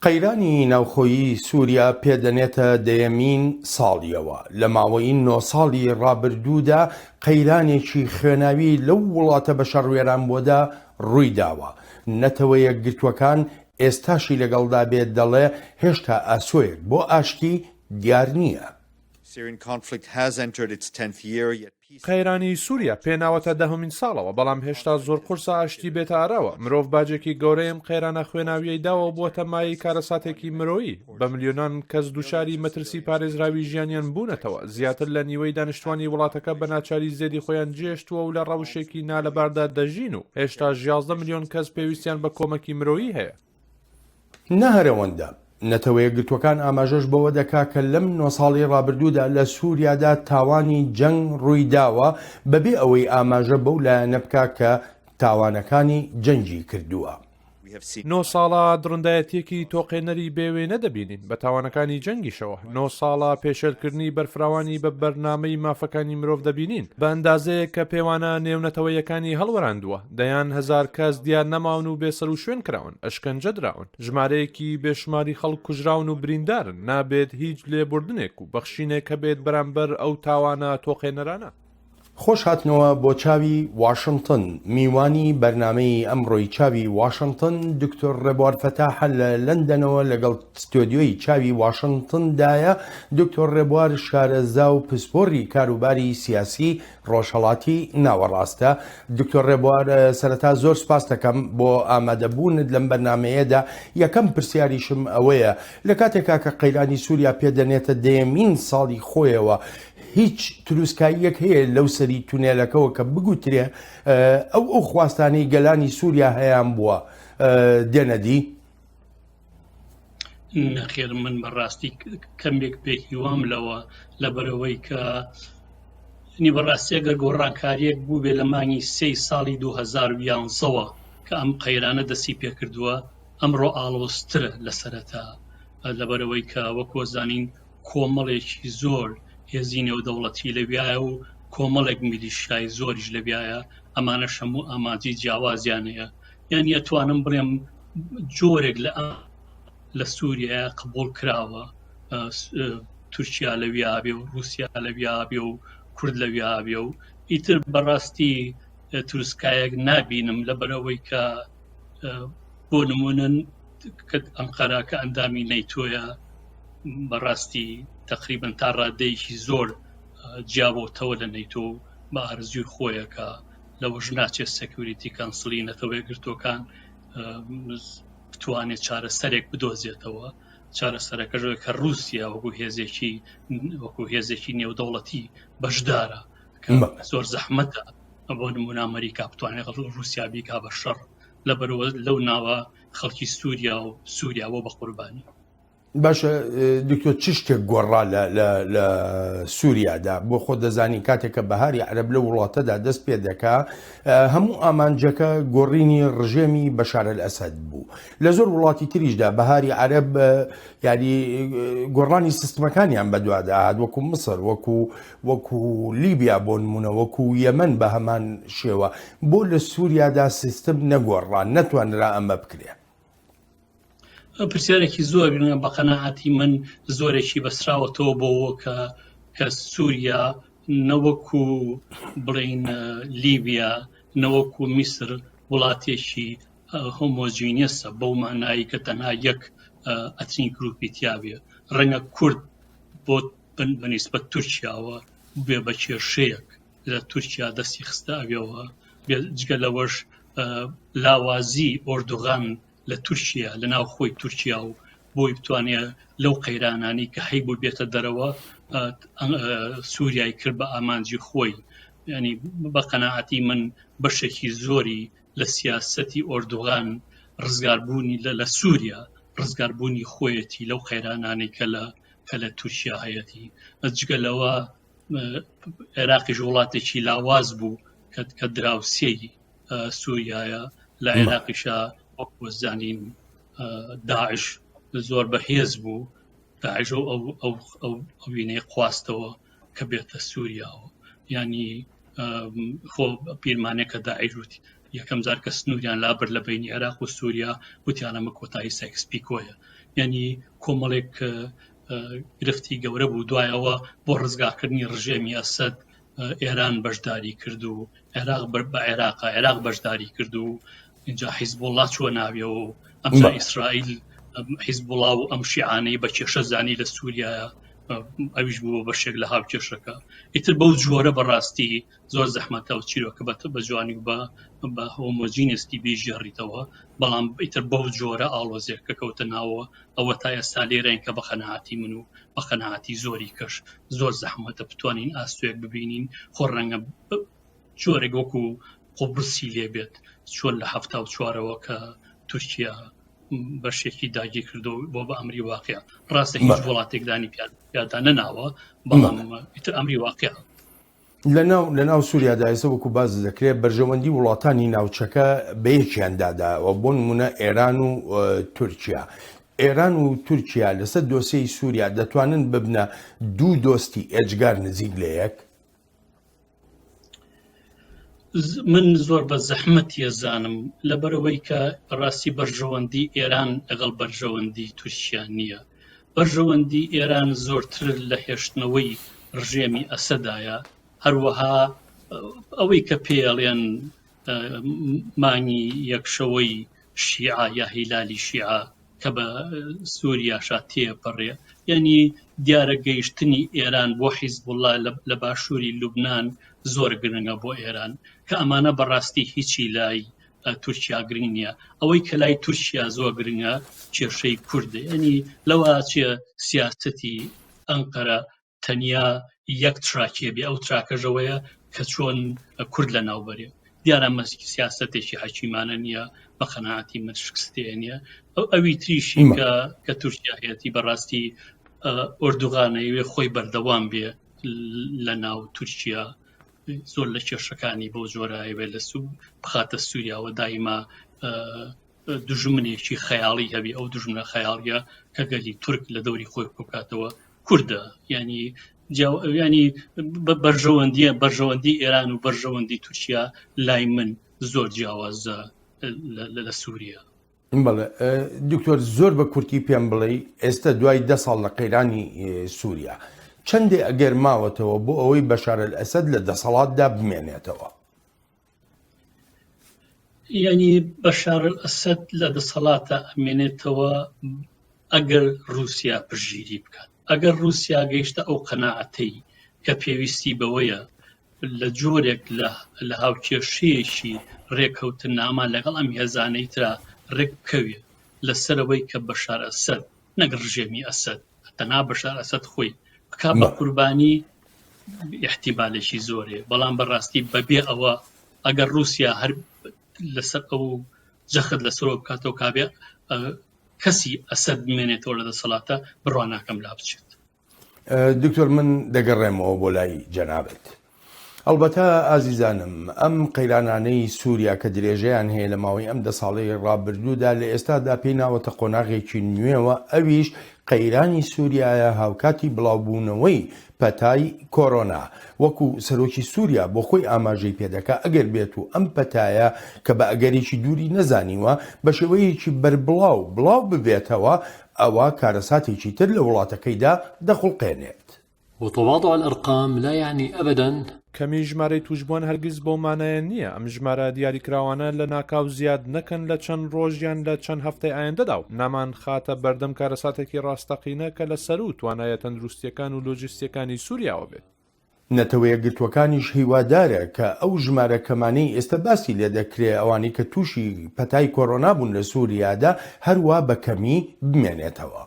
قەیرانی ناوخۆیی سووریا پێدەنێتە دەیەمین ساڵیەوە لە ماوەی 9 ساڵی ڕابردوودا قەیرانێکی خوێناوی لەو وڵاتە بەشەڕوێران ڕوویداوە. نەتەوە یەکگرتووەکان ئێستاشی لەگەڵدا بێت دەڵێ هێشتا ئاسۆیەک بۆ ئاشتی دیار نییە. قەیرانی سووریا پێناوەتە دەهەمین ساڵەوە، بەڵام هێشتا زۆر قورسە ئاشتی بێتە ئارەوە. مرۆڤ باجێکی گەورەیەم قەیرانە خوێناویەی داوە بووەتە مای کارەساتێکی مرۆیی. بە ملیۆنان کەس دووشاری مەترسی پارێزراوی ژیانیان بوونەتەوە. زیاتر لە نیوەی دانیشتوانی وڵاتەکە بە ناچاری زێدی خۆیان جێشتووە و لە ڕەوشێکی نالەباردا دەژین و هێشتا 11 ملیۆن کەس پێویستیان بە کۆمەکی مرۆیی هەیە. نەهەرەوەندە نەتەوە یەکگرتوەکان ئاماژەش بەوە دەکا کە لەم 9 ساڵی ڕابردوودا لە سووریادا تاوانی جەنگ ڕوویداوە بەبێ ئەوەی ئاماژە بەو لایەنە بکا کە تاوانەکانی جەنگی کردووە. 9 ساڵە دڕندایەتێکی تۆقێنەری بێوێ نەدەبینین بە تاوانەکانی جەنگیشەوە. 9 ساڵە پێشێلکردنی بەرفراوانی بە بەرنامەی مافەکانی مرۆڤ دەبینین بە ئەندازەیە کە پێوانە نێونەتەوەیەکانی هەڵوەراندووە. دەیان هەزار کەس دیار نەماون و بێسەر و شوێن کراون، ئەشکەنجە دراون، ژمارەیەکی بێشماری خەڵک کوژراون و بریندارن. نابێت هیچ لێبوردنێک و بەخشینێک کە بێت بەرامبەر ئەو تاوانە تۆقێنەرانە. خۆش هاتنەوە بۆ چاوی واشنگتن. میوانی بەرنامەی ئەمڕۆی چاوی واشنگتن دکتۆر ڕێبوار فەتاح لە لەندەنەوە لەگەڵ ستۆدیۆی چاوی واشنگتندایە. دکتۆر ڕێبوار شارەزا و پسپۆڕی کاروباری سیاسی ڕۆژهەڵاتی ناوەڕاستە. دکتۆر ڕێبوار سەرەتا زۆر سپاس دەکەم بۆ ئامادەبوونت لەم بەرنامەیەدا. یەکەم پرسیاریشم ئەوەیە لە کاتێکا کە قەیرانی سووریا پێدەنێتە دەیەمین ساڵی خۆیەوە هیچ تروسکاییەک هەیە لەو سەری تونێلەکەەوە کە بگوترێ ئەو خواستانەی گەلانی سووریا هەیان بووە دێنەدی؟ نەخێر من بەڕاستی کەمێک پێکیوام لەوە لەبەرەوەی کە بەڕاستیەگەر گۆڕانکاریەک بوو بێ لە مانگی 3 ساڵی 2011ەوە کە ئەم قەیرانە دەستی پێکردووە ئەمڕۆ ئاڵۆزترە لە سەرەتا، لەبەرەوەی کە وەکو زانین کۆمەڵێکی زۆر هێزی نێودەوڵەتی لەویایە و کۆمەڵێک میلیشیای زۆریش لەویایە. ئەمانە هەموو ئاماجی جیاوازیانەیە. یعنی ئەتوانم بڵێم جۆرێک لە سووریا قبول کراوە، تورکیا لەویا بێ و رووسیا لەویا بێ و کورد لەویا بێ و ئیتر بەڕاستی تروسکایەک نابینم لەبەرەوەی کە بۆ نمونەن ئەنقەرە کە ئەندامی نەیتۆیە بەڕاستی تقریبا تا ڕادەیەکی زۆر جیابۆتەوە لە نەیتۆ بە ئارزوی خۆیەکە لەوەش ناچێت سەکیوریتی کانسڵی نەتەوەی گرتوەکان بتوانێت چارەسەرێک بدۆزێتەوە. چارەسەرەکەژەوە کە رووسیا وەکو هێزێکی نێودەوڵەتی بەشدارە کە زۆر زەحمەتە بۆ نمونە ئەمریکا بتوانێت رووسیا بیکا بە شەڕ. لەبەرەوە لەو ناوە خەڵکی سووریا بۆ بە قوربانی. باشە دکتۆر چ شتێک گۆڕا لە سووریادا بۆ خۆ دەزانی کاتێککە بەهاری عەرەب لە وڵاتەدا دەست پێ دەکا هەموو ئامانجەکە گۆڕینی ڕژێمی بەشارە ئەسەد بوو. لە زۆر وڵاتی تریشدا بەهاری عەرەب یاری گۆڕانی سیستمەکانیان بەدواداهات، وەکو مسر، وەکو لیبیا بۆ نمونە، وەکو یەمەن بە هەمان شێوە. بۆ لە سووریادا سیستم نەگۆڕان نەتوانرا ئەمە بکرێ؟ پرسیارێکی زۆر بە قەناعەتی من زۆرێکی بەسراوەتەوە بۆەوە کە سووریا نەوەکو بڵین لیبیا نەوەکو میسر وڵاتێکی هۆمۆجینیەسە بەو مانایی کە تەنها یەک ئەتنی گروپی تیاابێ. ڕەنگە کورد بۆ بەنیسبەت تورکیاوە بێ بە کێشەیەک لە تورکیا دەستی خستە ئەوێەوە. جگە لەوەش لاوازی ئۆردوغان لە تورکیا لە ناو خۆی تورکیا و بۆی بتوانێت لەو قەیرانانی کە هەی بۆ بێتە دەرەوە سووریای کرد بە ئامانجی خۆی. ینی بە قەناعەتی من بەشێکی زۆری لە سیاسەتی ئۆردوغان ڕزگاربوونی لە سووریا ڕزگاربوونی خۆیەتی لەو قەیرانانی کە لە تورکیا هەیەتی. جگە لەوە عێراقیش وڵاتێکی لاواز بوو کە دراوسێی سووریایە. لە عێراقیشە وەکو زانین داعش زۆر بەهێز بوو. داعش ئەو وینەی خواستەوە کە بێتە سووریاوە. ینی خۆ پیرمانێکە داعش وتی یەکەم جار کە سنووریان لابر لە بینی عێراق و سووریا وتیانەمە کۆتایی سایکس پیکۆیە. ینی کۆمەڵێک گرفتی گەورە بوو دوایەوە بۆ ڕزگاکردنی ڕژێمی ئەسەد ئێران بەشداری کرد و عێراق بە عێراق بەشداری کرد و اینجا حیزبوڵڵا چووە ناویەوە و ئەمجا ئیسرائیل حیزبوڵڵا و ئەم شیعانەی بە کێشەزانی لە سووریایە ئەویش بووە بەشێک لە هاوکێشەکە ئیتر بەو جۆرە بەڕاستی زۆر زەحمەتە و چیرۆکە بە جوانی و بە هۆمۆجینستی بیژێڕیتەوە بەڵام ئیتر بەو جۆرە ئاڵۆزێک کە کەوتە ناوە ئەوە تا ئێستا لێرەین کە بە قەنەعاتی من و بە قەنەعاتی زۆری کەش زۆر زەحمەتە بتوانین ئاستوێک ببینین خۆ ڕەنگە جۆرێک وەکو قوبرسی لێ بێت چۆن لە 74ەوە کە تورکیا بەشێکی داگیر کردو بۆ بە ئەمری واقع ڕاستە هیچ وڵاتێکدانی پیادا نەناوە بەڵام ئیتر ئەمری واقع لەناو سووریادا ئێستا وەکو باز دەکرێت بەرژەوەندی وڵاتانی ناوچەکە بە یەکیانداداوە بۆ نمونە ئێران و تورکیا. ئێران و تورکیا لەسەر دۆسەی سووریا دەتوانن ببنە دوو دۆستی ئێجگار نزیک لە یەک؟ من زۆر بە زەحمەتی ئەزانم لەبەرەوەی کە ڕاستی بەرژەوەندی ئێران لەگەڵ بەرژەوەندی تورکیا نییە. بەرژەوەندی ئێران زۆرتر لە هێشتنەوەی ڕژێمی ئەسەدایە، هەروەها ئەوەی کە پێڵێن مانی یەکشەوەی شیعە یا هیلالی شیعە کە بە سووریاشا تێپەڕێ، یعنی دیارە گەیشتنی ئێران بۆ حیزبوڵڵا لە باشووری لوبنان زۆر گرنگە بۆ ئێران کە ئەمانە بەڕاستی هیچی لای تورکیا گرنگ نییە. ئەوەی کە لای تورکیا زۆر گرنگە کێشەی کوردە، یعنی لەوە چێ سیاسەتی ئەنقەرە تەنیا یەک تراکێ بێ، ئەو تراکەژەوەیە کە چۆن کورد لە ناوبەرێ. دیارە مەسکی سیاسەتێکی حەکیمانە نییە، بە قەنەعاتی من شکستەیە نییە. ئەوی تریشی کە تورکیا هەیەی بەڕاستی ئۆردوغانەوێ خۆی بەردەوام بێ لە ناو تورکیا، زۆر لە کێشەکانی بۆ جۆرایوێ لە بخاتە سووریاوە دایما دژمنێکی خەیاڵی هەبی، ئەو دژمنە خەیاڵیە کە گەلی تورک لە دەوری خۆی بکاتەوە کووردە. ینی بەرژەوەندی ئێران و بەرژەوەندی تورکیا لای من زۆر جیاوازە لە سووریا. بەڵێ دکتۆر، زۆر بە کورتی پێم بڵێ ئێستا دوای 10 ساڵ لە قەیرانی سووریا چەندێ ئەگەر ماوەتەوە بۆ ئەوەی بەشار ئەسەد لە دەسەڵاتدا بمێنێتەوە؟ یعنی بەشار ئەسەد لە دەسەڵاتە ئەمێنێتەوە ئەگەر رووسیا پشگیری بکات. ئەگەر رووسیا گەیشتە ئەو قەناعەتەی کە پێویستی بەوەیە لە جۆرێک لە هاوکێشەیەکی ڕێکەوتن نامان لەگەڵ ئەم هێزانەی ترا ڕێک بکەوێت لەسەرەوەی کە بەشار ئەسەد نەگەر ڕژێمی ئەسەد تەنها بەشار ئەسەد خۆی بکات بە قوربانی، احتیمالێکی زۆرێ. بەڵام بەڕاستی بەبێ ئەوە ئەگەر رووسیا هەر لەسەر ئەو جەخت لەسەرەوە بکاتەوە کابێ کەسی ئەسەد بمێنێتەوە لە دەسەڵاتە بڕوان ناکەم لا بچێت. دکتۆر، من دەگەڕێمەوە بۆ لای جەنابەت. ئەلبەتە ئازیزانم، ئەم قەیرانانەی سووریا کە درێژەیان هەیە لە ماوەی ئەم 10 ساڵەی ڕابردوودا لە ئێستادا پێی ناوەتە قۆناغێکی نوێوە، ئەویش قەیرانی سووریایە هاوکاتی بڵاوبوونەوەی پەتای کۆرۆنا. وەکو سەرۆکی سووریا بۆ خۆی ئاماژەی پێدەکا ئەگەر بێت و ئەم پەتایە کە بە ئەگەرێکی دووری نەزانیوە بە شێوەیەکی بەربڵاو ببێتەوە، ئەوە کارەساتێکی تر لە وڵاتەکەیدا دەخڵقێنێت. وتواضع الأرقام لا يعني أبدا کەمی ژمارەی توشبووان هەرگیز بۆ مانایە نییە. ئەم ژمارە دیاریکراوانە لە ناکاو زیاد نەکەن لە چەند ڕۆژیان لە چەند هەفتەی ئایندەدا و نامان خاتە بەردەم کارەساتێکی ڕاستەقینە کە لەسەر و توانایە تەندروستیەکان و لۆجستیەکانی سووریاوە بێت. نەتەوەیە گرتوەکانیش هیوادارە کە ئەو ژمارە کەمانەی ئێستا باسی لێ دەکرێت ئەوانەی کە تووشی پەتای کۆرۆنا بوون لە سووریادا هەروە بە کەمی بمێنێتەوە.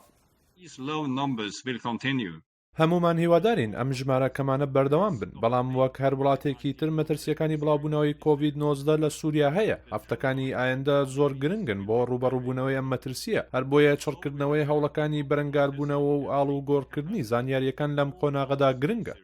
هەمومان هیوادارین ئەم ژمارە کەمانە بەردەوام بن، بەڵام وەک هەر وڵاتێکی تر مەترسیەکانی بڵاوبوونەوەی کۆڤید-19 لە سووریا هەیە. هەفتەکانی ئایندە زۆر گرنگن بۆ ڕوبەڕووبوونەوەی ئەم مەترسیە، هەر بۆیە چڕکردنەوەی هەوڵەکانی بەرەنگاربوونەوە و ئاڵ و گۆڕکردنی زانیاریەکان لەم قۆناغەدا گرنگە.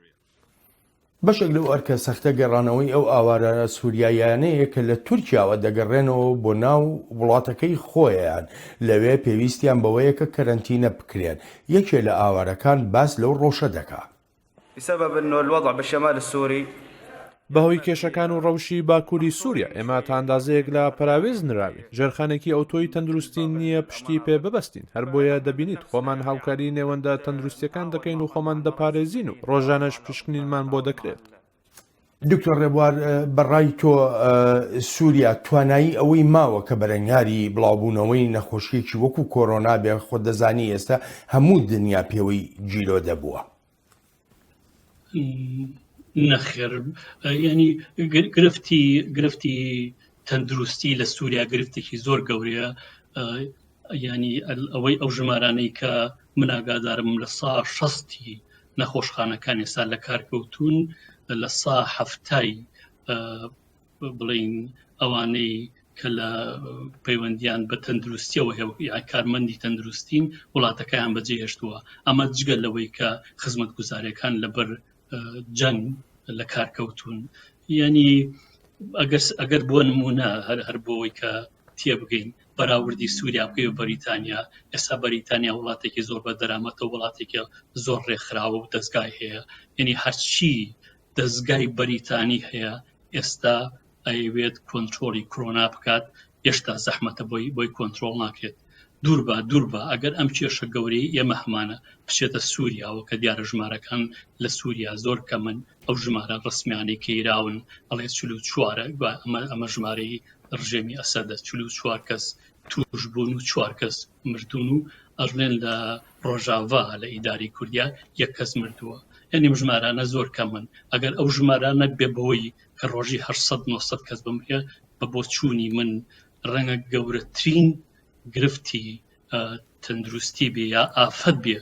بەشێک لەو ئەرکە سەختە گەڕانەوەی ئەو ئاوارە سووریایانەیە کە لە تورکیاوە دەگەڕێنەوە بۆ ناو وڵاتەکەی خۆیان، لەوێ پێویستیان بەوەیە کە کەرەنتینە بکرێن. یەکێ لە ئاوارەکان باس لەو ڕۆژە دەکات. بسبب أنه الوضع بالشمال السوري بەهۆی کێشەکان و ڕەوشی باکووری سووریا ئێمە تا ئەندازەیەک لە پراوێز نراوین ژێرخانێکی ئۆتۆی تەندروستی نییە پشتی پێ ببەستین هەر بۆیە دەبینیت خۆمان هاوکاری نێوەندە تەندروستیەکان دەکەین و خۆمان دەپارێزین و ڕۆژانەش پشکنینمان بۆ دەکرێت. دکتۆر ڕێبوار بەڕای تۆ سووریا توانایی ئەوەی ماوە کە بەرەنگاری بڵاوبوونەوەی نەخۆشیێکی وەکو کۆرۆنا بێ خۆ دەزانی ئێستا هەموو دنیا پێوەی جیرۆ دەبووە. نەخێر ینی گرفتی تەندروستی لە سووریا گرفتێکی زۆر گەورەیە ینی ئەوەی ئەو ژمارانەی کە من ئاگادارم لە سا 60 نەخۆشخانەکان ئێستا لە کارکەوتون لە سا 70 بڵین ئەوانەی کە لە پەیوەندیان بە تەندروستیەوە یا کارمەندی تەندروستین وڵاتەکەیان بەجێهێشتووە ئەمە جگە لەوەی کە خزمەتگوزاریەکان لەبەر جەنگ لە کارکەوتون ینی ئەگەر بۆ نمونە هەر بۆەوەی کە تێبگەین بەراوردی سووریا بکەی و بەریتانیا ئێستا بەریتانیا وڵاتێکی زۆر بە دەرامەتەوە وڵاتێکی زۆر ڕێکخراوە و دەستگای هەیە ینی هەرچی دەستگای بەریتانی هەیە ئێستا ئەیوێت کۆنتترۆلی کۆرۆنا بکات هێشتا زەحمەتە بۆی کۆنتترۆل ناکرێت دوور بە ئەگەر ئەم کێشە گەورەی ئێمە هەمانە بچێتە سووریاوە کە دیارە ژمارەکان لە سووریا زۆر کەمن ئەو ژمارە ڕسمیانەی کەیراون ئەڵێ 44 ئەمە ژمارەی ڕژێمی ئەسەدە 44 کەس توش بوون و 4 کەس مردون و ئەژڵێن لە ڕۆژاوا لە ئیداری کوردیا 1 کەس مردووە یعنی ژمارانە زۆر کەمن ئەگەر ئەو ژمارانە بێ بەوەی کە ڕۆژی 800-900 کەس بمرێ بە بۆ چوونی من ڕەنگە گەورەترین گرفتی تەندروستی بێ یا ئافەت بێ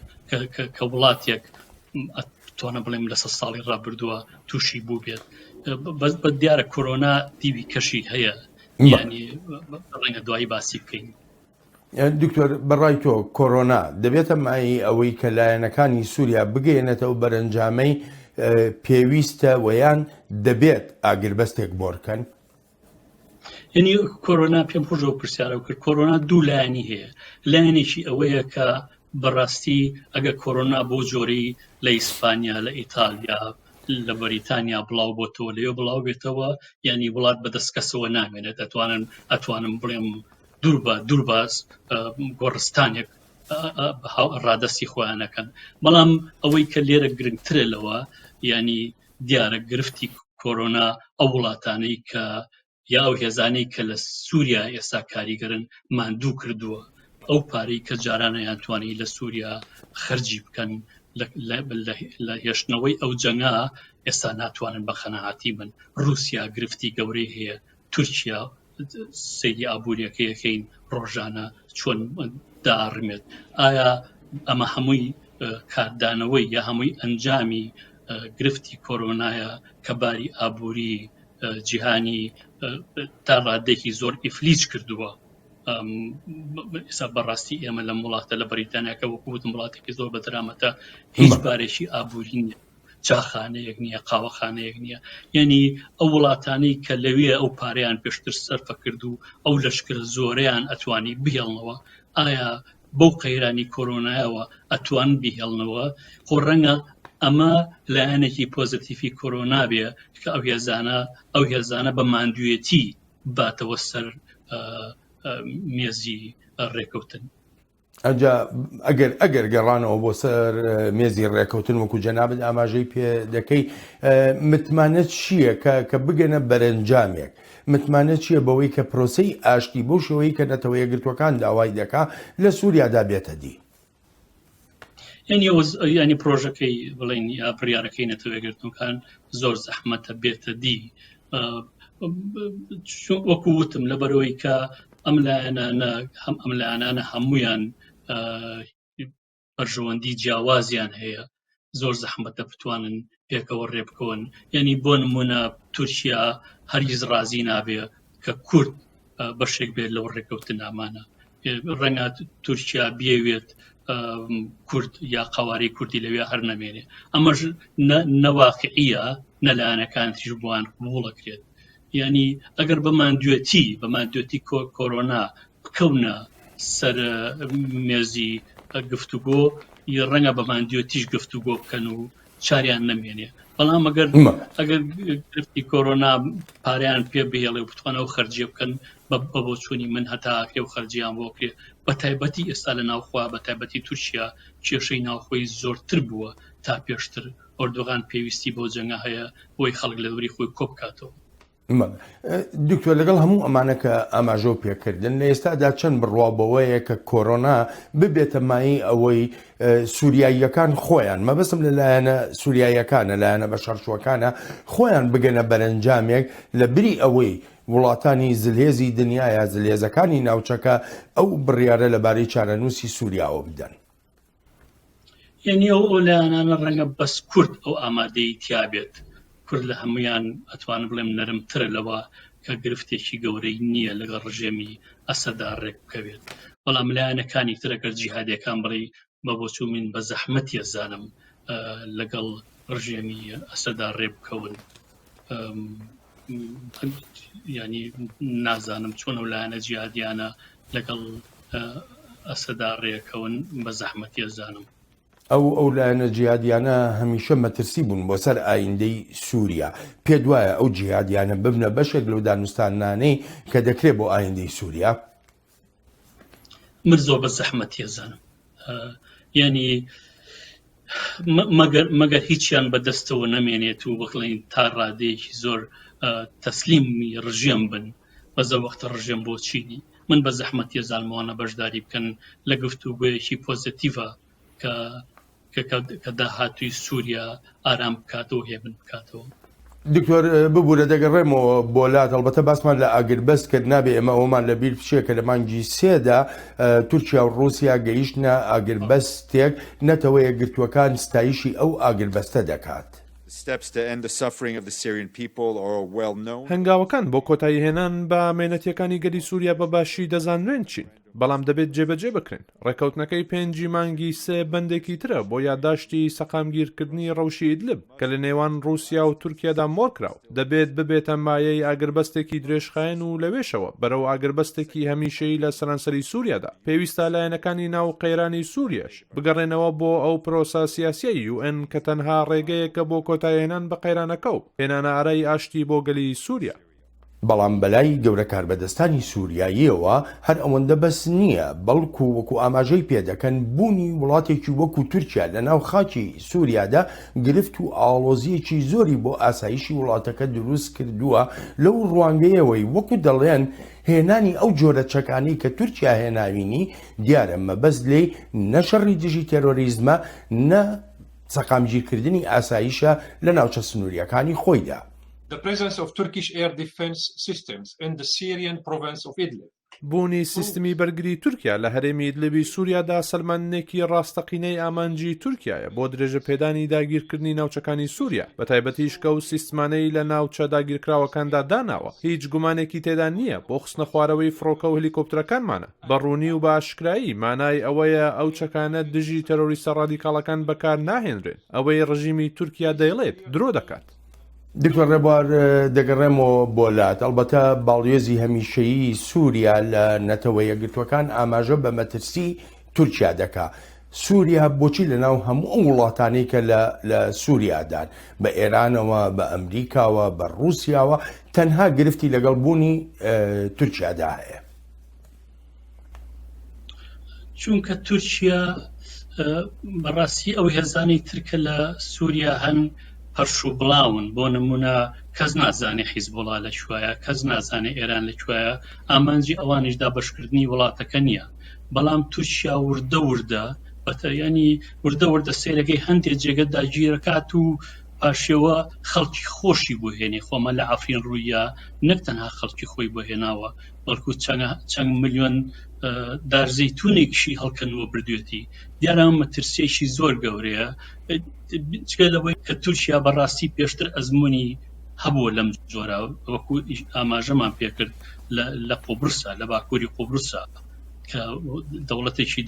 کە وڵاتێک توانە بڵێم لە 100 ساڵی ڕابردووە تووشی بوو بێت بە دیارە کۆرۆنا دیوی کەشی هەیە ینی ڕەنگە دوایی باسی بکەین. دکتۆر بەڕای تۆ کۆرۆنا دەبێتە مای ئەوەی کە لایەنەکانی سووریا بگەێنێتەوە بەرەنجامەی پێویستە ویان دەبێت ئاگربەستێک بۆ بکەن؟ ینی کۆرۆنا پێم خۆشەوە پرسیارە کرد کۆرۆنا دوو لایەنی هەیە لایەنێکی ئەوەیە کە بەڕاستی ئەگەر کۆرۆنا بۆ جۆرەی لە ئیسپانیا لە ئیتالیا لە بەریتانیا بڵاو بۆتەوە لەوێ بڵاو بێتەوە ینی وڵات بەدەست کەسەوە نامێنێت ئەتوانم بڵێم دوور باس گۆڕستانێک ڕادەستی خۆیانەکەن بەڵام ئەوەی کە لێرە گرنگترە لەوە ینی دیارە گرفتی کۆرۆنا ئەو وڵاتانەی کە یا ئەو هێزانەی کە لە سووریا ئێستا کاریگەرن ماندوو کردووە ئەو پارەی کە جارانە یانتوانی لە سووریا خەرجی بکەن لە هێشتنەوەی ئەو جەنگا ئێستا ناتوانن بە خەنەعاتی من رووسیا گرفتی گەورەی هەیە تورکیا سەیری ئابوووریەکەیەکەین ڕۆژانە چۆن داڕمێت ئایا ئەمە هەمووی کاردانەوەی یا هەمووی ئەنجامی گرفتی کۆرۆنایە کە باری ئابووری جیهانی تا ڕادێکی زۆر ئیفلیج کردووە ئێستا بەڕاستی ئێمە لە وڵاتە لە بەریتانیاکە وەکووتم وڵاتێکی زۆر بە دەرامەتە هیچ بارێکی ئابووری نیە چاخانەیەک نییە قاوەخانەیەک نییە یعنی ئەو وڵاتانەی کە لەوێ ئەو پارەیان پێشتر سەرفە کرد و ئەو لەشکر زۆرەیان ئەتوانی بهێڵنەوە ئایا بەو قەیرانی کۆرۆنایەوە ئەتوان بهێڵنەوە خۆ ڕەنگە ئەمە لایەنێکی پۆزتیفی کۆرۆنا بێ کە ئەو هێزانە بە ماندوویەتی باتەوە سەر مێزی ڕێکەوتن ئەگەر گەڕانەوە بۆ سەر مێزی ڕێکەوتن وەکو جەنابەت ئاماژەی پێ دەکەی متمانەت چییە کە بگەنە بەرەنجامێک متمانەت چییە بەوەی کە پرۆسەی ئاشتی بۆ شێوەی کە نەتەوە یەکگرتوەکان داوای دەکا لە سووریادا بێتە دی ینی پرۆژەکەی بڵین یا بڕیارەکەی نەتەوە یەکگرتوەکان زۆر زەحمەتە بێتە دی وەکو وتم لەبەرەوەی کە ئەم لایەنانە هەمویان بەرژەوەندی جیاوازیان هەیە زۆر زەحمەتە بتوانن پێکەوە ڕێبکەون یعنی بۆ نمونە تورکیا هەرگیز ڕازی نابێ کە کورد بەشێک بێت لەو ڕێکەوتن ئامانە ڕەنگە تورکیا بێوێت کورد یا قەواری کوردی لەوێ هەر نەمێنێ ئەمەش نەواقعیە نەلایەنەکان تیژ بووان قبوڵەکرێت یعنی ئەگەر بە ماندوێتی کۆرۆنا بکەونە سەر مێزی گفتوگۆ ڕەنگە بە ماندوێتیش گفتوگۆ بکەن و چاریان نمێنێ بەڵام ئەگەر گرفتی کۆرۆنا پاریان پێ بهێڵێ و بتوانە و خەرجیە بکەن بە بۆچوونی من هەتاکرێ و خەرجیان بۆ کرێ بە تایبەتی ئێستا لە ناوخوا بە تایبەتی تورکیا کێشەی ناوخۆی زۆرتر بووە تا پێشتر ئۆردۆغان پێویستی بۆ جەنگە هەیە بۆی خەڵک لە دووری خۆی کۆ بکاتەوە دکتۆر لەگەڵ هەموو ئەمانە کە ئاماژە و پێکردن لە ئێستادا چەند بڕوابەوەیە کە کۆرۆنا ببێتە مای ئەوەی سووریاییەکان خۆیان مەبەستم لەلایەنە سووریاییەکانە لایەنە بە شەڕچوەکانە خۆیان بگەنە بەرەنجامێک لە بری ئەوەی وڵاتانی زلهێزی دنیاە زلهێزەکانی ناوچەکە ئەو بڕیارە لەبارەی چارەنووسی سووریاوە بدەن یعنی ئەو لایەنانە ڕەنگە بەس کورد ئەو ئامادەی تیابێت کورد لە هەمویان ئەتوانم بڵێم نەرمترە لەوە کە گرفتێکی گەورەی نییە لەگەڵ ڕژێمی ئەسەدا ڕێک بکەوێت بەڵام لایەنەکانی ترەگەر جیهادیەکان بڵێ بە بۆچوو من بە زەحمەتی ئەزانم لەگەڵ ڕژێمی ئەسەدا ڕێ بکەون ینی نازانم چۆن ئەو لایەنە جیهادیانە لەگەڵ ئەسەدا ڕێکەون بە زەحمەتی ئەزانم ئەو لایەنە جیهادیانە هەمیشە مەترسی بوون بۆ سەر ئایندەی سووریا پێ دوایە ئەو جیهادیانە ببنە بەشێک لەو دانوستانانەی کە دەکرێت بۆ ئایندەی سووریا من زۆر بە زەحمەتی ئەزانم ینی مەگەر هیچیان بەدەستەوە نەمێنێت و بڵین تا ڕادەیەکی زۆر تەسلیمی ڕژێم بن بەزە وەختە ڕژێم بۆ چینی من بە زەحمەتی ئەزانمەوانە بەشداری بکەن لە گفتوگویەکی پۆزیتیڤە کە داهاتووی سووریا ئارام بکاتەوە هێبن بکاتەوە دکتۆر ببوورە دەگەڕێمەوە بۆ لات هەڵبەتە باسمان لە ئاگربەست کرد نابێ ئێمە ئەومان لە بیر بچێکە لە مانگی سێدا تورکیا و رووسیا گەیشتنە ئاگربەستێک نەتەوە یەکگرتووەکان ستایشی ئەو ئاگربەستە دەکات هەنگاوەکان بۆ کۆتایی هێنان بە مێنەتیەکانی گەلی سووریا بە باشی دەزانرێن چین بەڵام دەبێت جێبەجێ بکرێن ڕێکەوتنەکەی 5 مانگی سێ بەندێکی ترە بۆ یادداشتی سەقامگیرکردنی ڕەوشی ئیدلب کە لە نێوان رووسیا و تورکیادا مۆرکراوە دەبێت ببێتە مایەی ئاگربەستێکی درێژخایەن و لەوێشەوە بەرەو ئاگربەستێکی هەمیشەی لە سەرانسەری سووریادا پێویستە لایەنەکانی ناو قەیرانی سووریاش بگەڕێنەوە بۆ ئەو پرۆسە سیاسیەی UN کە تەنها ڕێگەیەکە بۆ کۆتایهێنان بە قەیرانەکە و هێنانە ئارای ئاشتی بۆ گەلی سووریا بەڵام بەلای گەورە کاربەدەستانی سووریاییەوە هەر ئەوەندە بەس نییە بەڵکو وەکو ئاماژەی پێدەکەن بوونی وڵاتێکی وەکو تورکیا لە ناو خاکی سووریادا گرفت و ئاڵۆزیەکی زۆری بۆ ئاسایشی وڵاتەکە دروست کردووە لەو ڕوانگەیەوەی وەکو دەڵێن هێنانی ئەو جۆرە چەکانی کە تورکیا هێناوینی دیارە مەبەست لێ نەشەڕی دژی تێرۆریزمە نە سەقامگیرکردنی ئاسایشە لە ناوچە سنووریەکانی خۆیدا. The presence of Turkish air defense systems in the Syrian province of Idlib. بوونی سیستمی بەرگری تورکیا لە هەرێمی ئیدلبی سووریادا سەلمانێکی ڕاستەقینەی ئامانجی تورکیایە بۆ درێژە پێدانی داگیرکردنی ناوچەکانی سووریا بە تایبەتیش کە و سیستمانەی لە ناوچە داگیرکراوەکاندا داناوە هیچ گومانێکی تێدا نییە بۆ خستنە خوارەوەی فڕۆکە و هەلیکۆپتەرەکانمانە بەڕوونی و باشکرایی مانای ئەوەیە ئەو چەکانە دژی تەرۆریستە ڕادیکاڵەکان بەکار ناهێنرێن ئەوەی ڕژیمی تورکیا دەیڵێت درۆ دەکات. دکتۆر ڕێبوار دەگەڕێمەوە بۆ لات هەڵبەتە باڵیۆزی هەمیشەیی سووریا لە نەتەوە یەکگرتوەکان ئاماژە بە مەترسی تورکیا دەکا سووریا بۆچی لە ناو هەموو ئەو وڵاتانەی کە لە سووریادان بە ئێرانەوە بە ئەمریکاوە بە رووسیاوە تەنها گرفتی لەگەڵ بوونی تورکیادا هەیە چونکە تورکیا بەڕاستی ئەو هێزانی ترکە لە سووریا هەن پەرش و بڵاون بۆ نمونە کەس نازانێ حیزبوڵا لەکوایە کەس نازانێ ئێران لەکوایە ئامانجی ئەوانیشدا بەشکردنی وڵاتەکە نییە بەڵام تورکیا وردە وردە بەتەیانی وردە وردە سێرەکەی هەندێک جێگە داگیرەکات و پاشێوە خەڵکی خۆشی بۆ هێنێ خۆمە لە ئافرین ڕوویە نەک تەنها خەڵکی خۆی بۆ هێناوە بەڵکو چەند ملیۆن دارزەیتونێکیشی هەڵکەنەوە بردوێتی دیارە مەترسیەکی زۆر گەورەیە چگە لەوەی کە تورکیا بەڕاستی پێشتر ئەزمموی هەبووە لەم جۆرە وەکو ئاماژەمان پێکرد لە قۆبرسە لە باکووری قۆبرسە کە دەوڵەتێکی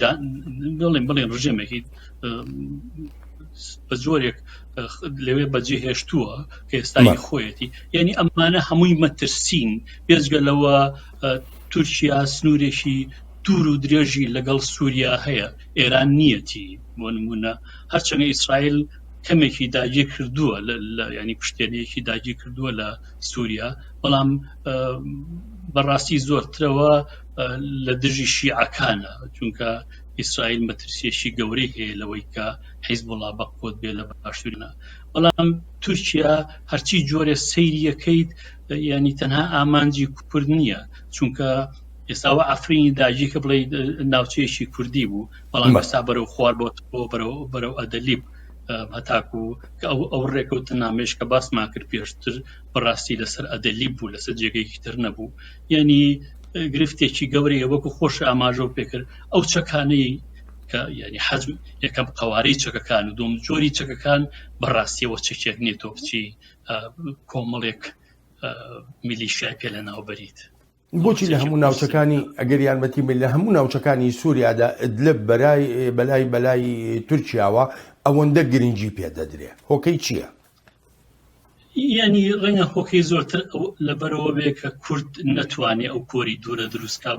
بڵێن ڕژێمێکی بە زۆرێک لەوێ بەجێ هێشتووە کە ئێستای خۆیەتی یعنی ئەمانە هەمووی مەترسین بێجگە لەوە تورکیا سنوورێکی دوور و درێژی لەگەڵ سووریا هەیە ئێران نیەتی بۆ نمونە هەرچەندە ئیسرائیل کەمێکی داگیر کردووە ینی پشتێنەیەکی داگیر کردووە لە سووریا بەڵام بەڕاستی زۆرترەوە لە دژی شیعەکانە چونکە ئیسرائیل مەترسیەشی گەورەی هەیە لەوەی کە حیزبوڵا بەقۆت بێ لە باشوورنا بەڵام تورکیا هەرچی جۆرە سەیریەکەیت ینی تەنها ئامانجی کورد نییە چونکە ئێستاوە ئەفرینی داگیر کە بڵێ ناوچەیەکی کوردی بوو بەڵام ئێستا بەرەو خوار بۆ بەرەو ئەدەلیب هەتاکو کە ئەو ڕێکەوتە نامێش کە باسمان کرد پێشتر بەڕاستی لەسەر ئەدەلیب بوو لەسەر جێگەیەکی تر نەبوو ینی گرفتێکی گەورەیە وەکو خۆش ئاماژەوە پێکرد ئەو چەکانەی کە ینی حەجم یەکەم قەوارەی چەکەکان و دوم جۆری چەکەکان بەڕاستیەوە چەکێک نێتۆ بچی کۆمەڵێک میلیشیای پێ لە ناوبەریت بۆچی لە هەموو ناوچەکانی ئەگەر یارمەتی لە هەموو ناوچەکانی سووریادا ئیدلب بەلای تورکیاوە ئەوەندە گرنگی پێدەدرێ هۆکەی چییە؟ ینی ڕەنگە هۆکەی زۆرتر لەبەرەوە بێ کە کورد نەتوانێت ئەو کۆری دوورە دروستکا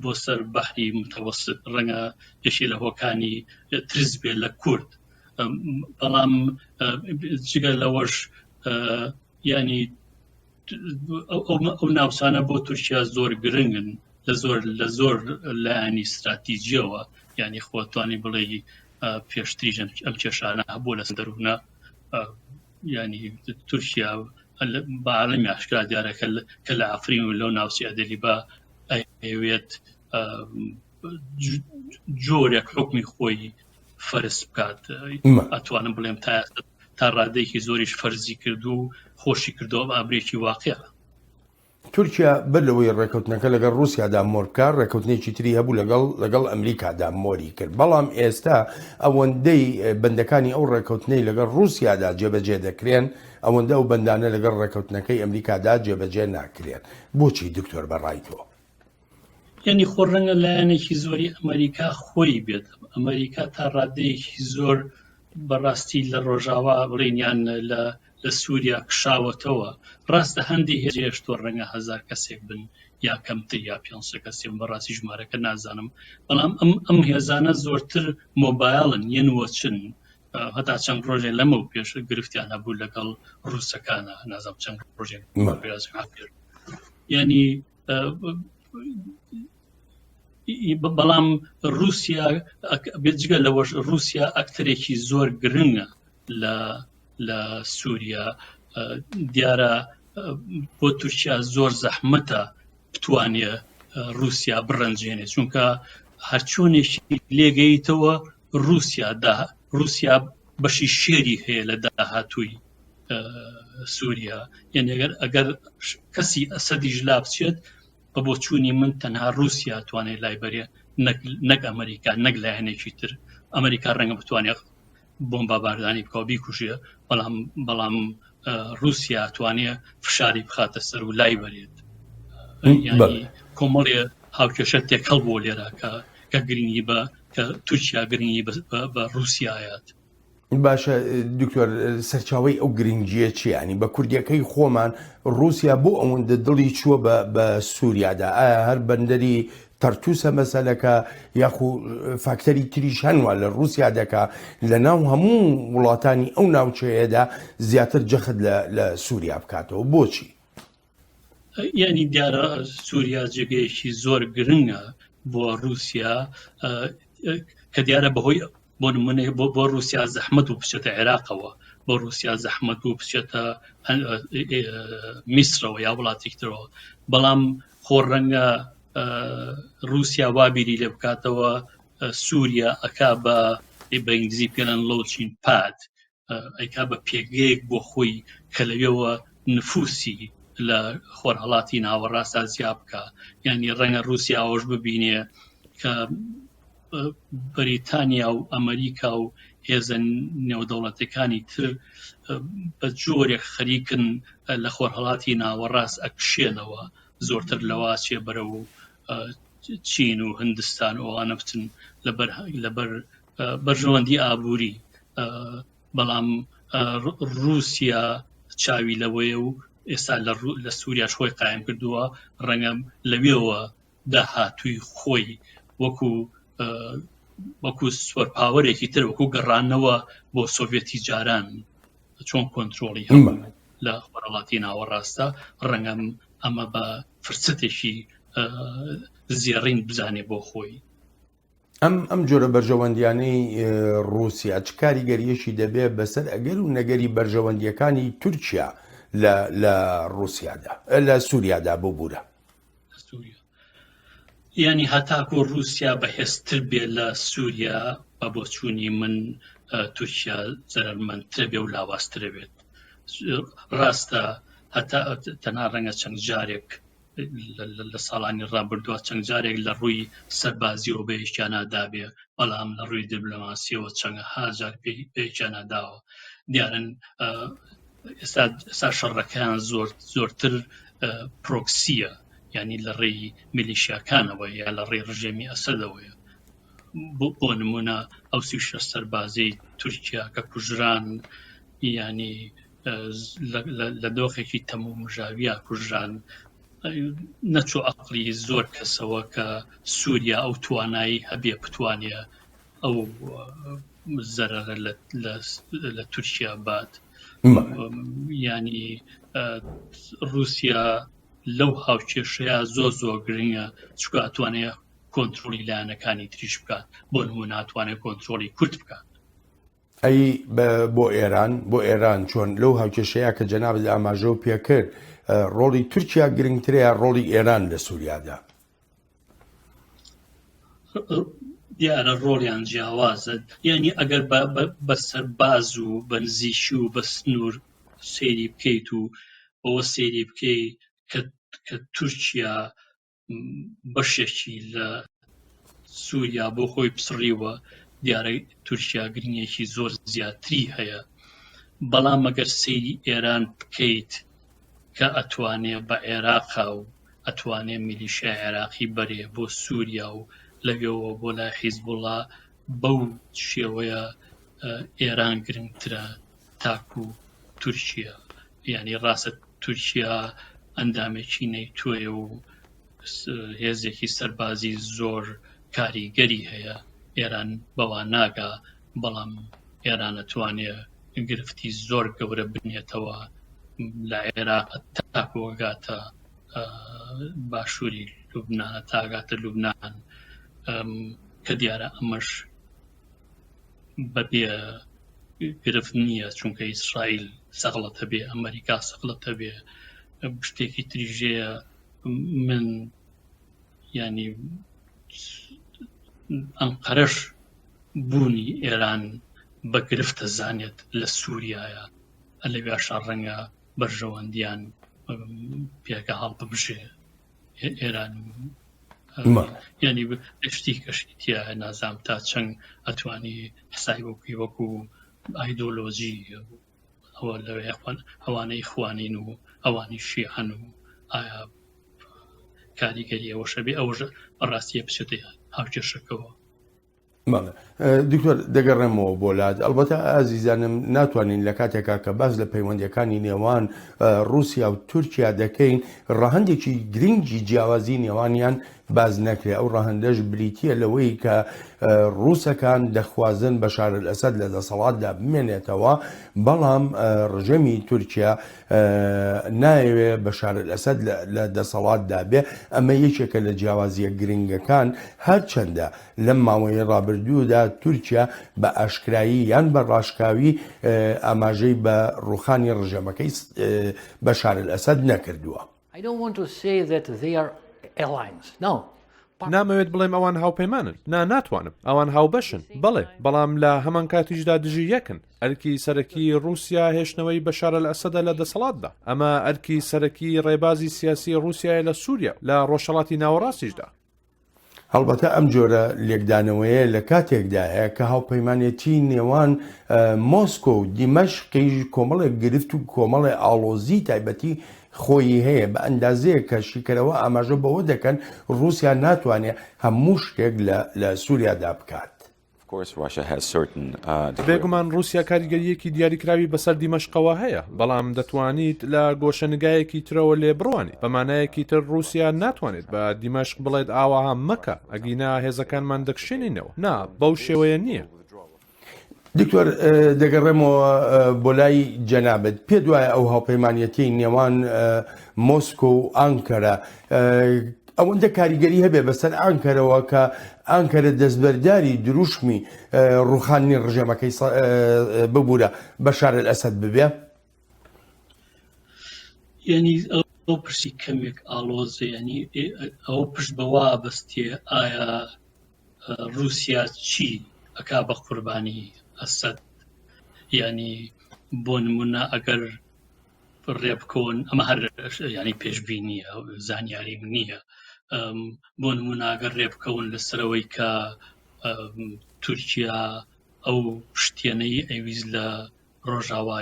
بۆ سەر بەحری متەوەسط ڕەنگە یەشی لە هۆکانی ترس بێت لە کورد بەڵام جگە لەوەش ینی ئەو ناوچانە بۆ تورکیا زۆر گرنگن لە زۆر لایانی استراتیژیەوە ینی خۆتوانی بڵێ پێشتریژ ئەم کێشانە هەبوو لە دەروونە ینی تورکیا بەعاڵەمی ئاشکرا دیارەکە کە لە ئەفرین و لەو ناوچەی ئەدەلیبا ئەوێت جۆرێک حکمی خۆی فەرز بکات ئەتوانم بڵێم تا ڕادەیەکی زۆریش فەرزی کردو و خۆشی کردەوە ئابرێکی واقعە تورکیا بەر لەوەی ڕێکەوتنەکە لەگەڵ رووسیادا مۆرکار ڕێکەوتنێکی تری هەبوو لەگەڵ ئەمریکادا مۆری کرد بەڵام ئێستا ئەوەندەی بەندەکانی ئەو ڕێکەوتنەی لەگەڵ رووسیادا جێبەجێ دەکرێن ئەوەندە ئەو بەندانە لەگەڵ ڕێکەوتنەکەی ئەمریکادا جێبەجێ ناکرێن بۆچی دکتۆر بەڕای تۆ؟ ینی خۆڕەنگە لایەنێکی زۆری ئەمریکا خۆی بێت ئەمریکا تا ڕادەیەکی زۆر بەڕاستی لە ڕۆژاوا بڵێنیان لە سووریا کشاوەتەوە ڕاستە هەندی هێزێش تۆ ڕەنگە 1000 کەسێک بن یا کەمتر یا 500 کەسێک بەڕاستی ژمارەکە نازانم بەڵام ئەم هێزانە زۆرتر مۆبایڵن یەنوەچن هەتا چەند ڕۆژێ لەمە و پێش گرفتیان هەبوو لەگەڵ ڕووسەکانە نازام چەند ڕۆژێک ینی بەڵام رووسیا بێجگە لەوەش رووسیا ئەکتەرێکی زۆر گرنگە لە سووریا دیارە بۆ تورکیا زۆر زەحمەتە بتوانێ رووسیا بڕەنجێنێ چونکە هەرچۆنێکی لێگەیتەوە رووسیا بەشی شێری هەیە لە داهاتووی سووریا یعنی ئەگەر کەسی ئەسەدیش لا بچێت بە بۆ چوونی من تەنها رووسیا توانێت لای بەرێ نەک ئەمریکا نەک لایەنێکی تر ئەمریکا ڕەنگە بتوانێت بۆمبەباردانی بکەوە بیکوژێ بەڵام رووسیا توانێت فشاری بخاتە سەر و لای بەرێت ینی کۆمەڵێ هاوکێشە تێکەڵ بۆ لێرە کە گرنگی بە کە تورکیا گرنگی بە رووسیایەت باشە دکتۆر سەرچاوی ئەو گرنگیە چیانی بە کوردیەکەی خۆمان رووسیا بۆ ئەوەندە دڵی چووە بە سووریادا ئایا هەر بەندەری تەرتوسە مەسەلەکە یاخو فاکتەری تریش هەنوە لە رووسیا دەکا لە ناو هەموو وڵاتانی ئەو ناوچەیەدا زیاتر جەخت لە سووریا بکاتەوە بۆچی؟ ینی دیارە سووریا جێگەیەکی زۆر گرنگە بۆ رووسیا کە دیارە بەهۆی بۆ نمونە بۆ رووسیا زەحمەت و بچێتە عێراقەوە بۆ رووسیا زەحمەت و بچێتە میسرەوە یا وڵاتێکترەوە بەڵام خۆڕەنگە رووسیا وابیری لێ بکاتەوە سووریا ئەکا بە ئینگلیزی پێڵەن لۆچین پاد ئەیکا بە پێگەیەک بۆ خۆی کە لەوێەوە نفوسی لە خۆرهەڵاتی ناوەڕاستە زیاد بکە یعنی ڕەنگە رووسیا ئەوەش ببینێ کە بەریتانیا و ئەمریکا و هێزە نێودەوڵەتەکانی تر بە جۆرێک خەریکن لە خۆرهەڵاتی ناوەڕاست ئەکشێنەوە زۆرتر لەواچێ بەرەو چین و هندستان و ئەوانە بچن لەبەر بەرژەوەندی ئابووری بەڵام رووسیا چاوی لەوەیە و ئێستا لە سووریاش خۆی قایم کردووە ڕەنگە لەوێەوە داهاتووی خۆی وەکو وەکو سوەرپاوەرێکی تر وەکو گەڕانەوە بۆ سۆڤێتی جاران چۆن کۆنتترۆلی هەبوو لە وڵاتی ناوەڕاستە ڕەنگەم ئەمە بە فرسەتێکی زیێڕین بزانێ بۆ خۆی. ئەم جۆرە بەرژەوەندیانەی رووسیا چ کاریگەریەشی دەبێت بەسەر ئەگەر و نەگەری بەرژەوەندیەکانی تورکیا لە رووسیادا لە سووریادا بۆ بوورە ینی هەتاکۆ رووسیا بەهێزتر بێ لە سووریا بە بۆچوونی من تورکیا زەرمەندتر بێ و لاوااسترە بێت. ڕاستە هەتا تەنها ڕەنگە چەند جارێک لە ساڵانی ڕابردووە چەند جارێک لە ڕووی سەربازیەوە بەیەکیانادابێ بەڵام لە ڕووی دیبلۆماسیەوە چەند هاجار پێیاناداوە. دیارن ئێستا شەڕەکان زۆرتر پرۆکسیە، ینی لە ڕێی میلیشیاکانەوە یا لە ڕێی ڕژێمی ئەسەدەوەیە. بۆ نمونە ئەو 36 سەربازەی تورکیا کە کوژران ینی لە دۆخێکی تەموو مژاویە کوژران نەچوو عەقلی زۆر کەسەوە کە سووریا ئەو توانایی هەبێ بتوانێ ئەو زەرەرە لە تورکیا بات. ینی رووسیا لەو هاوکێشەیە زۆر گرنگە چکە ئەتوانێت کۆنتترۆلی لایەنەکانی تریش بکات. بۆ نمونە ناتوانێت کۆنتترۆلی کورد بکات. ئەی بۆ ئێران چۆن لەو هاوکێشەیە کە جەنابەت ئاماژە و پێکرد ڕۆڵی تورکیا گرنگترەیە ڕۆڵی ئێران لە سووریادا؟ دیارە ڕۆڵیان جیاوازە، یعنی ئەگەر بە سەرباز و بەنزیشی و بە سنوور سەیری بکەیت و بەوە سەیری بکەیت کە تورکیا بەشێکی لە سووریا بۆ خۆی پسڕیوە، دیارە تورکیا گرنگێکی زۆر زیاتری هەیە. بەڵام ئەگەر سەیری ئێران بکەیت کە ئەتوانێ بە عێراقا و ئەتوانێ میلیشیا عێراقی بەرێ بۆ سووریا و لەوێەوە بۆ لای حیزبوڵڵا، بەو شێوەیە ئێران گرنگترە تاکو تورکیا. ینی ڕاستە تورکیا ئەندامێکی نەیتۆیە و هێزێکی سەربازی زۆر کاریگەری هەیە، ئێران بەوان ناگا، بەڵام ئێران ئەتوانێ گرفتی زۆر گەورە بنێتەوە لە عێراق تاکۆگاتە باشووری لوبنان تاگاتە لوبنان، کە دیارە ئەمەش بەبێ گرفت نییە چونکە ئیسرائیل سەغڵەتە بێ، ئەمریکا سەغڵەتە بێ. شتێکی تریژەیە من ینی ئەنقەرەش بوونی ئێران بە گرفتە زانێت لە سووریایە، لەوێشا ڕەنگە بەرژەوەندیان پێکە هەڵ ببژێ ئێران. ینی شتی کەشتیە نازام تا چەند ئەتوانی حسای وەکو ئایدۆلۆژی ئەوە لەوێ ئەوانەی خوانین و ئەوانی شیعەن و ئایا کاریگەری ئەوەشە بێ ئەوژە بەڕاستیە بچێتە هاوکێشەکەەوە. دکتۆر دەگەڕێمەوە بۆ لات. ئەلبەتە ئازیزانم ناتوانین لە کاتێکا کە باز لە پەیوەندیەکانی نێوان رووسیا و تورکیا دەکەین ڕەهەندێکی گرنگی جیاوازی نێوانیان باز نەکرێ. ئەو ڕەهەندەش بریتیە لەوەی کە رووسەکان دەخوازن بەشار ئەسەد لە دەسەڵاتدا بمێنێتەوە، بەڵام ڕژەمی تورکیا نایەوێ بەشار ئەسەد لە دەسەڵاتدا بێ. ئەمە یەکێکە لە جیاوازیە گرنگەکان، هەرچەندە لەم ماوەی ڕابردوودا تورکیا بە ئاشکرایی یان بە ڕاشکاوی ئاماژەی بە ڕوخانی ڕژەمەکەی بەشار ئەسەد نەکردووە. نامەوێت بڵێم ئەوان هاوپەیمانن، ناتوانم ئەوان هاوبەشن، بەڵێ، بەڵام لە هەمان کاتیشدا دژی یەکن. ئەرکی سەرەکی رووسیا هێشتنەوەی بەشار ئەسەدە لە دەسەڵاتدا، ئەمە ئەرکی سەرەکی ڕێبازی سیاسی رووسیای لە سووریا لە ڕۆژهەڵاتی ناوەڕاستیشدا. هەڵبەتە ئەم جۆرە لێکدانەوەیە لە کاتێکدایە کە هاوپەیمانێتی نێوان مۆسکۆ و دیمەشقی کۆمەڵێک گرفت و کۆمەڵی ئاڵۆزی تایبەتی خۆی هەیە، بە ئەندازەیە کە شیکەرەوە ئاماژە بەوە دەکەن رووسیا ناتوانێت هەموو شتێک لە سووریادا بکات. بێگومان رووسیا کاریگەریەکی دیاریکراوی بەسەر دیمەشقەوە هەیە، بەڵام دەتوانیت لە گۆشەنگایەکی ترەوە لێ بڕوانی. بەمانایەکی تر رووسیا ناتوانێت بە دیمەشق بڵێت ئاواها مەکە، ئەگینا هێزەکانمان دەکشێنینەوە. نا بەو شێوەیە نییە. دکتۆر دەگەڕێمەوە بۆ لای جەنابەت، پێ دوایە ئەو هاوپەیمانەتی نێوان مۆسکۆ و ئانکەرە ئەوەندە کاریگەری هەبێ بەسەر ئانکەرەوە کە ئانکەرە دەستبەرداری دروشمی ڕوخانی ڕژێمەکەی ببوورە بەشار ئەسەد ببێ؟ یعنی ئەو پرسی کەمێک ئاڵۆزە، ینی ئەو پشت بەوا بەستێ ئایا رووسیا چی ئەکا بە قوربانی ئەسەد؟ ینی بۆ نمونە ئەگەر ڕێبکەون، ئەمە هەر ینی پێشبینیە زانیاریم نییە، بۆ نمونە ئەگەر ڕێبکەون لەسەرەوەی کە تورکیا ئەو شتێنەی ئەویست لە ڕۆژاوا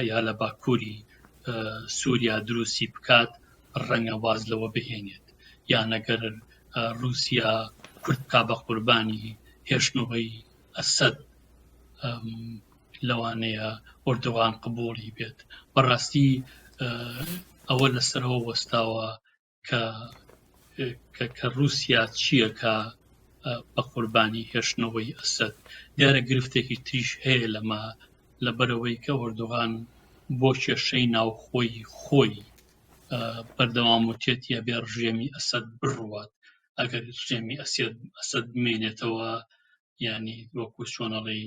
یا لە باکووری سووریا دروستی بکات، ڕەنگە واز لەوە بهێنێت، یان ئەگەر رووسیا کورد بکا بە قوربانی هێشتنەوەی ئەسەد، لەوانەیە ئۆردوغان قبوڵی بێت. بەڕاستی ئەوە لەسەرەوە وەستاوە کە رووسیا چییە کە بە قوربانی هێشتنەوەی ئەسەد. دیارە گرفتێکی تریش هەیە لەمە، لەبەرەوەی کە ئۆردوغان بۆ کێشەی ناوخۆی خۆی بەردەوام وتێتیە بێ ڕژێمی ئەسەد بڕوات. ئەگەر ڕژێمی ئەسەد بمێنێتەوە، ینی وەکو چۆنەڵی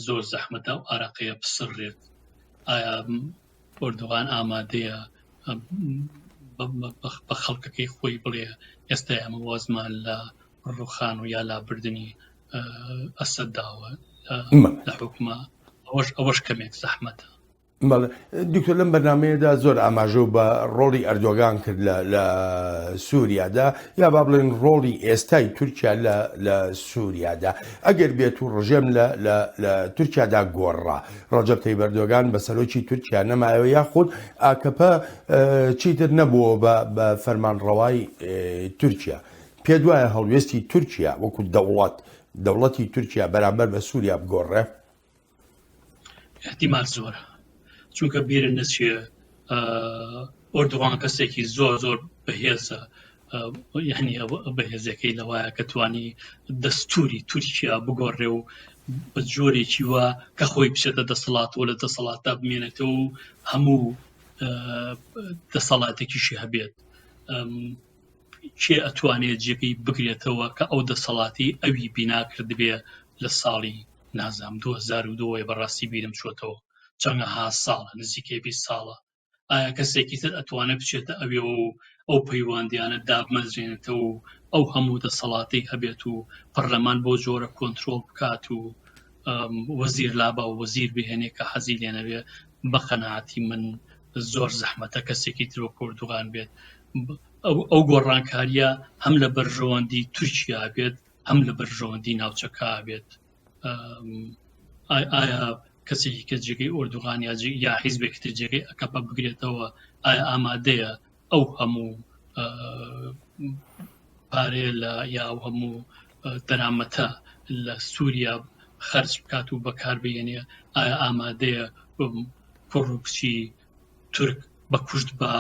زۆر زەحمەتە و ئارەقەیە بسڕێت. ئایا ئۆردوغان ئامادەیە بە خەڵکەکەی خۆی بڵێ ئێستا ئەمە وازمان لە ڕوخان و یا لابردنی ئەسەد داوە لە حکومە؟ ئەوەش کەمێک زەحمەتە. دکتۆر لەم بەرنامەیەدا زۆر ئاماژە و بە ڕۆڵی ئەردۆغان کرد لە سووریادا، یا با بڵێن ڕۆڵی ئێستای تورکیا لە سووریادا. ئەگەر بێت و ڕژێم لە تورکیادا گۆڕا، ڕەجەب تەیب ئەردۆغان بە سەرۆکی تورکیا نەمایەوە، یاخود ئاکەپە چیتر نەبووە بە فەرمانڕەوای تورکیا. پێ دوایە هەڵوێستی تورکیا وەکو دەوڵەتی تورکیا بەرامبەر بە سووریا بگۆڕێ؟ احتیمال زۆرە، چونکە بیرە نەچێ ئۆردوغان کەسێکی زۆر بەهێزە، یعنی بەهێزەکەی لەوایە کە توانی دەستوری تورکیا بگۆڕێ و بە جۆرێکی وە کە خۆی بچێتە دەسەڵاتەوە، لە دەسەڵاتە بمێنێتەوە و هەموو دەسەڵاتێکیشی هەبێت. کێ ئەتوانێت جێگەی بگرێتەوە کە ئەو دەسەڵاتی ئەوی بیناکرد بێ لە ساڵی نازام 2002 بەڕاستی بیرم چۆتەوە چەندەها ساڵە، نزیکەی 20 ساڵە. ئایا کەسێکی تر ئەتوانێت بچێتە ئەوێ و ئەو پەیوەندیانە دابمەزرێنێتەوە و ئەو هەموو دەسەڵاتی هەبێت و پەرلەمان بۆ جۆرە کۆنتترۆل بکات و وەزیر لابا و وەزیر بهێنێ کە حەزی لێنەوێ؟ بە قەناعەتی من زۆر زەحمەتە کەسێکی تر وەکو ئۆردوغان بێت ئەو گۆڕانکاریە هەم لە بەرژەوەندی تورکیا بێت، هەم لە بەرژەوەندی ناوچەکە بێت. ئایا کەسێکی کە جێگەی ئۆردوغان یا حیزبێکی تر جێگەی ئەکەپە بگرێتەوە، ئایا ئامادەیە ئەو هەموو پارێ یا ئەو هەموو دەرامەتە لە سووریا خەرج بکات و بەکار بێنێ؟ ئایا ئامادەیە کوڕ و کچی تورک بە کوشت بە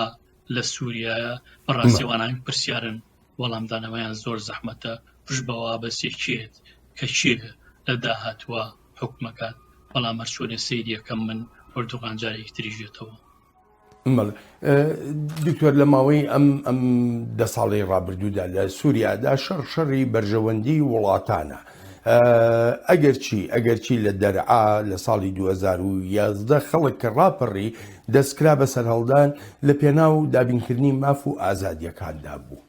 لە سووریایە؟ بەڕاستیوانان پرسیارن، وەڵامدانەوەیان زۆر زەحمەتە، پشت بەوا بەسێکێت کە چێ لە داهاتوە حکومەکات. بەڵام هەرچۆنێ سەیری یەکەم من ئۆردوغان جارێکی تریژێتەوە. دکتۆر لە ماوەی ئەم 10 ساڵی ڕابردوودا لە سووریادا شەڕی بەرژەوەندی وڵاتانە. ئەگەرچی لە دەرعا لە ساڵی 2011 خەڵک کە ڕاپەڕی دەستکرا بە سەرهەڵدان لە پێناو دابینکردنی ماف و ئازادیەکاندا بوو.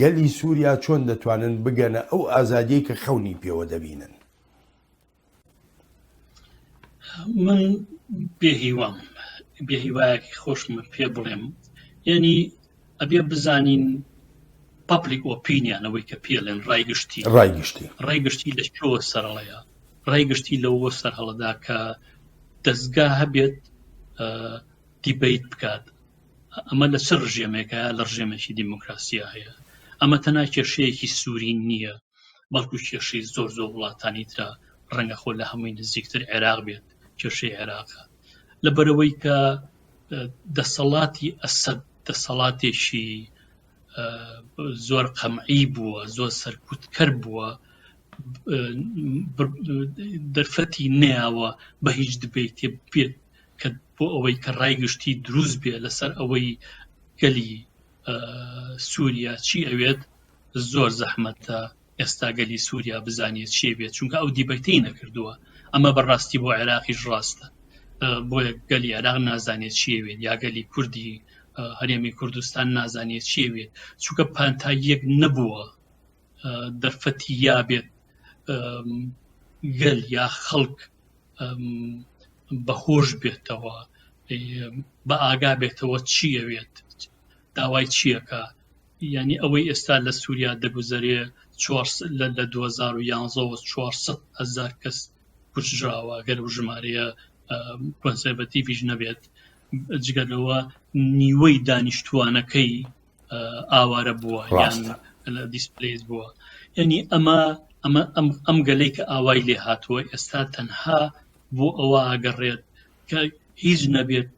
گەلی سووریا چۆن دەتوانن بگەنە ئەو ئازادیەی کە خەونی پێوە دەبینن؟ من بێهیوایەکی خۆشم پێ بڵێم، یعنی ئەبێ بزانین پابلیک ئۆپینیانەوەی کە پێڵێن ڕایگشتی لە چۆوە سەرڵەیە، ڕایگشتی لەوە سەرهەڵەدا کە دەستگا هەبێت دیبیت بکات. ئەمە لە چ ڕژێمێکە؟ لە ڕژێمێکی دیموکراسیا هەیە. ئەمە تەنها کێشەیەکی سووری نییە، بەڵکو کێشەی زۆر وڵاتانی ترە ڕەنگە خۆ لە هەمووی نزیکتر عێراق بێت کێشەی عێراقە لەبەرەوەی کە دەسەڵاتی ئەسەد دەسەڵاتێکی زۆر قەمعی بووە زۆر سەرکوتکەر بووە دەرفەتی نەیاوە بە هیچ دبێتێ بێت کە بۆ ئەوەی کە ڕایگشتی دروست بێت لەسەر ئەوەی گەلی سووریا چی ئەوێت زۆر زەحمەتە ئێستا گەلی سووریا بزانێت چی بێت چونکە ئەو دیبەتەی نەکردووە ئەمە بەڕاستی بۆ عێراقیش ڕاستە بۆیە گەلی عێراق نازانێت چی ئەوێت یا گەلی کوردی هەرێمی کوردستان نازانێت چی ئەوێت چونکە پانتاییەک نەبووە دەرفەتی یابێت گەل یا خەڵک بەهۆش بێتەوە بە ئاگا بێتەوە چی ئەوێت داوای چیەکە یعنی ئەوەی ئێستا لە سووریا دەگوزارێ لە 2011 کەس کوژراوە گەر و ژمارەیە کۆنسەرڤەتیڤیش نەبێت جگەرەوە نیوەی دانیشتوانەکەی ئاوارە بووە یان دیسپلیز بووە یعنی ئەم گەلەی کە ئاوای لێ هاتووە ئێستا تەنها بۆ ئەوە ئاگەڕێت کە هیچ نەبێت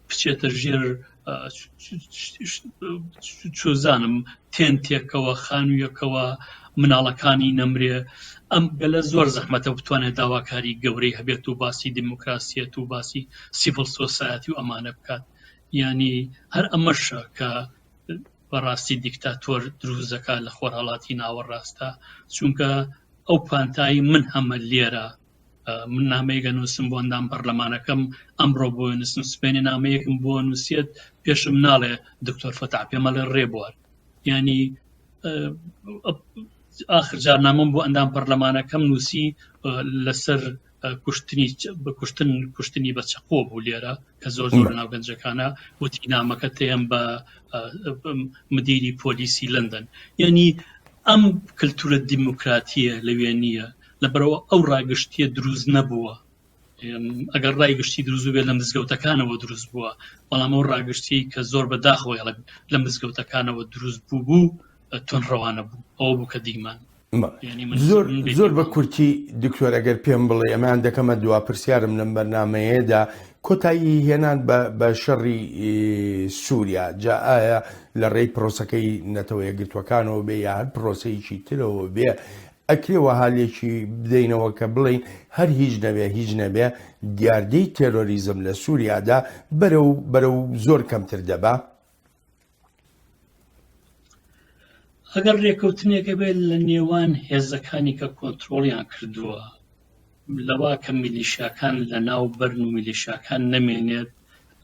بچێتە ژێر چۆزانم تێنتێکەوە خانوویەکەوە مناڵەکانی نەمرێ ئەم گەلە زۆر زەحمەتە بتوانێت داواکاری گەورەی هەبێت و باسی دیموکراسیەت و باسی سیڤڵ سۆسایەتی و ئەمانە بکات یعنی هەر ئەمەشە کە بەڕاستی دیکتاتۆر دروستەکە لە خۆرهەڵاتی ناوەڕاستە چونکە ئەو پانتایی من هەمە لێرە من نامەیەکە نووسم بۆ ئەندام پەرلەمانەکەم ئەمڕۆ بۆ نووسم سبێنێ نامەیەکم بۆ نووسێت پێشم ناڵێ دکتۆر فەتاح پێمەڵێ ڕێبوار یعنی ئاخر جار نامەم بۆ ئەندام پەرلەمانەکەم نووسی لەسەر کوشتنی بە چەقۆ بوو لێرە کە زۆر ناوگەنجەکانە وتی نامەکە تێم بە مدیری پۆلیسی لەندەن یعنی ئەم کلتورە دیموکراتیە لەوێ نییە لەبەرەوە ئەو ڕاگشتیە دروست نەبووە ئەگەر ڕایگشتی دروست بێت لە مزگەوتەکانەوە دروست بووە بەڵام ئەو ڕاگشتی کە زۆر بەداخەوە لە مزگەوتەکانەوە دروست بوو تۆنڕەوانە بوو ئەوە بوو کە دیمان زۆر بە کورتی دکتۆر ئەگەر پێم بڵێ ئەمان دەکەمە دوا پرسیارم لەم بەرنامەیەدا کۆتایی هێنان بە شەڕی سووریا جا ئایا لە ڕێی پرۆسەکەی نەتەوە یەکگرتوەکانەوە بێ یا هەر پرۆسەیەکی ترەوە بێ ئەکرێوە هاالێکی بدەینەوە کە بڵین هەر هیچ نەبێ دیاردەی تێرۆریزم لە سووریادا بەرەو زۆر کەمتر دەبا ئەگەر ڕێکەوتنێکە بێت لە نێوان هێزەکانی کە کۆنتترۆڵیان کردووە لەوا کە میلیشیاکان لە ناو بەرن و میلیشیاکان نەمێنێت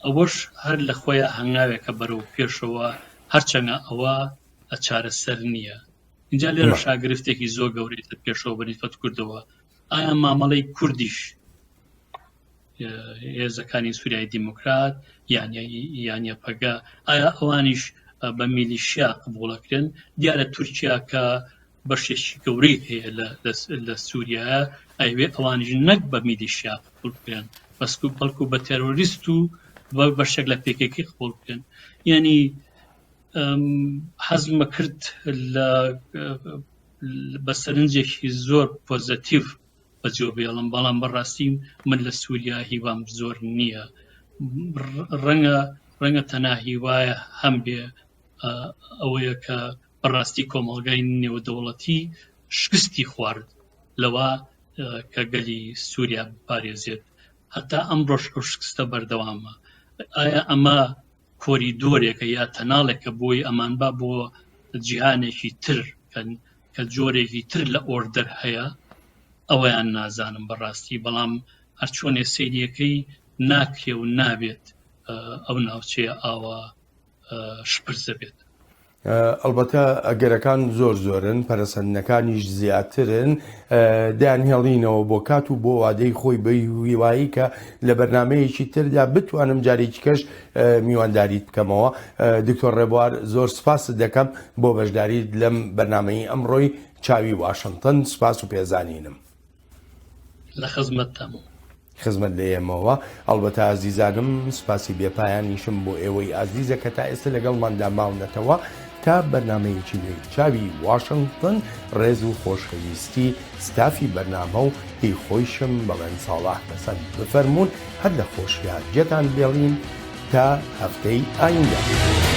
ئەوەش هەر لە خۆیان هەنگاوێکە بەرەو پێشەوە هەرچەنگە ئەوە چارەسەر نییە اینجا لێرە شاگرفتێکی زۆر گەورەی پێشەوە بەریفەت کردەوە ئایا مامەڵەی کوردیش هێزەکانی سووریای دیموکرات یانە پەگا ئایا ئەوانیش بە میلیشیا قبوڵەکرێن دیارە تورکیا کە بەشێکی گەورەی هەیە لە سووریایە ئەوێ ئەوانیش نەک بە میلیشیا قبول بکرێن بەڵکو بە تێرۆریست و بەشێک لە پێکێکی قبول بکرێن یعنی حەزمە کرد بە سەرنجێکی زۆر پۆزتیڤ بەجێ بێڵم بەڵام بەڕاستی من لە سووریا هیوام زۆر نییە ڕەنگە تەنها هیوایە هەم بێ ئەوەیە کە بەڕاستی کۆمەڵگای نێودەوڵەتی شکستی خوارد لەوە کە گەلی سووریا بپارێزێت هەتا ئەمڕۆژ ئەو شکستە بەردەوامە ئایا ئەمە کۆریدۆرێکە یا تەناڵێکە بۆی ئەمانبا بۆ جیهانێکی تر کە جۆرێکی تر لە ئۆردەر هەیە ئەوەیان نازانم بەڕاستی بەڵام هەرچۆنێ سەیریەکەی ناکرێ و نابێت ئەو ناوچەیە ئاوا شپرزە بێت ئەلبەتە ئەگەرەکان زۆرن پەرەسەندنەکانیش زیاترن دایانهێڵینەوە بۆ کات و بۆ وادەی خۆی بە هیوایی کە لە بەرنمەیەکی تردا بتوانم جارێکی کەش میوانداریت بکەمەوە دکتۆر ڕێبوار زۆر سپاس دەکەم بۆ بەشداری لەم بەرنمەی ئەمڕۆی چاوی واشنگتن سپاس و پێزانینم لە خزمەتتان خزمەت لە ئێمەوە ئەلبەتە ئازیزانم سپاسی بێپایانیشم بۆ ئێوەی ئازیزە کە تا ئێستا لەگەڵماندا ماونەتەوە تا بەرنمەیەکی نوێی چاوی واشنگتن ڕێز و خۆشەویستی ستافی بەرنامە و هی خۆیشم بەڵێن ساڵح بەسەر بفەرمونون هەر لە خۆشیار جێتان بێڵین تا هەفتەی ئایندە.